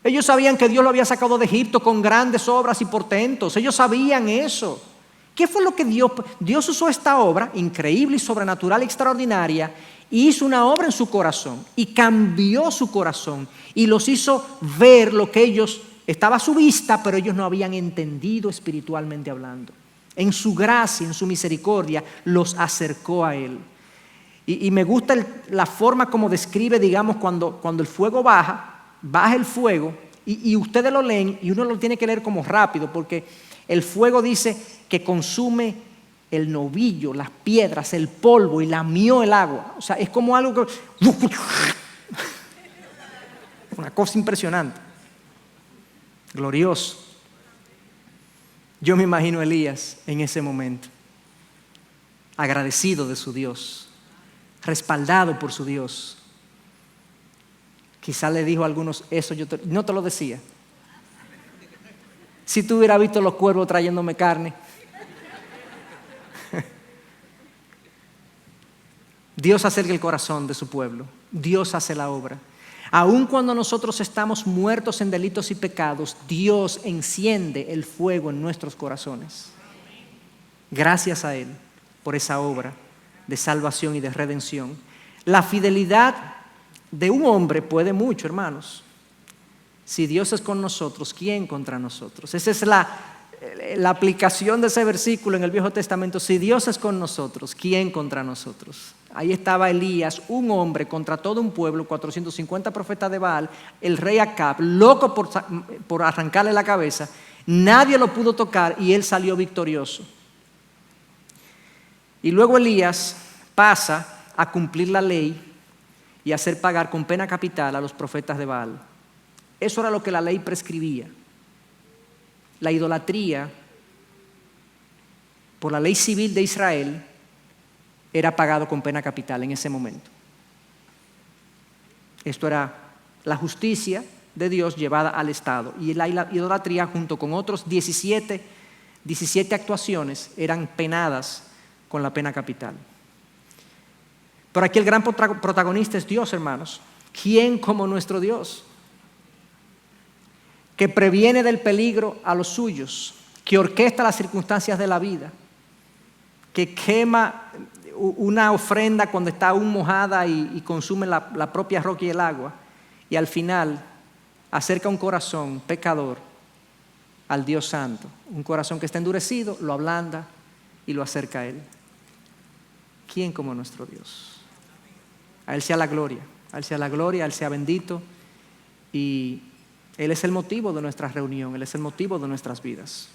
Ellos sabían que Dios lo había sacado de Egipto con grandes obras y portentos. Ellos sabían eso. ¿Qué fue lo que Dios usó esta obra increíble y sobrenatural, extraordinaria, y hizo una obra en su corazón y cambió su corazón y los hizo ver lo que estaba a su vista, pero ellos no habían entendido espiritualmente hablando? En su gracia, en su misericordia, los acercó a Él. Y me gusta la forma como describe, digamos, cuando el fuego baja el fuego, y ustedes lo leen y uno lo tiene que leer como rápido, porque el fuego dice que consume el novillo, las piedras, el polvo y lamió el agua. O sea, es como algo que... una cosa impresionante, glorioso. Yo me imagino a Elías en ese momento, agradecido de su Dios, respaldado por su Dios. Quizá le dijo a algunos, eso no te lo decía. Si tú hubieras visto los cuervos trayéndome carne. Dios acerca el corazón de su pueblo. Dios hace la obra. Aun cuando nosotros estamos muertos en delitos y pecados, Dios enciende el fuego en nuestros corazones. Gracias a Él por esa obra de salvación y de redención. La fidelidad de un hombre puede mucho, hermanos. Si Dios es con nosotros, ¿quién contra nosotros? Esa es la aplicación de ese versículo en el Viejo Testamento. Si Dios es con nosotros, ¿quién contra nosotros? Ahí estaba Elías, un hombre contra todo un pueblo, 450 profetas de Baal, el rey Acab, loco por arrancarle la cabeza. Nadie lo pudo tocar y él salió victorioso. Y luego Elías pasa a cumplir la ley y hacer pagar con pena capital a los profetas de Baal. Eso era lo que la ley prescribía. La idolatría, por la ley civil de Israel, era pagado con pena capital en ese momento. Esto era la justicia de Dios llevada al Estado. Y la idolatría, junto con otros 17 actuaciones, eran penadas con la pena capital. Pero aquí el gran protagonista es Dios, hermanos. ¿Quién como nuestro Dios? Que previene del peligro a los suyos, que orquesta las circunstancias de la vida, que quema una ofrenda cuando está aún mojada y consume la propia roca y el agua, y al final acerca un corazón pecador al Dios Santo, un corazón que está endurecido, lo ablanda y lo acerca a Él. ¿Quién como nuestro Dios? A Él sea la gloria, a Él sea la gloria, a Él sea bendito, y Él es el motivo de nuestra reunión, Él es el motivo de nuestras vidas.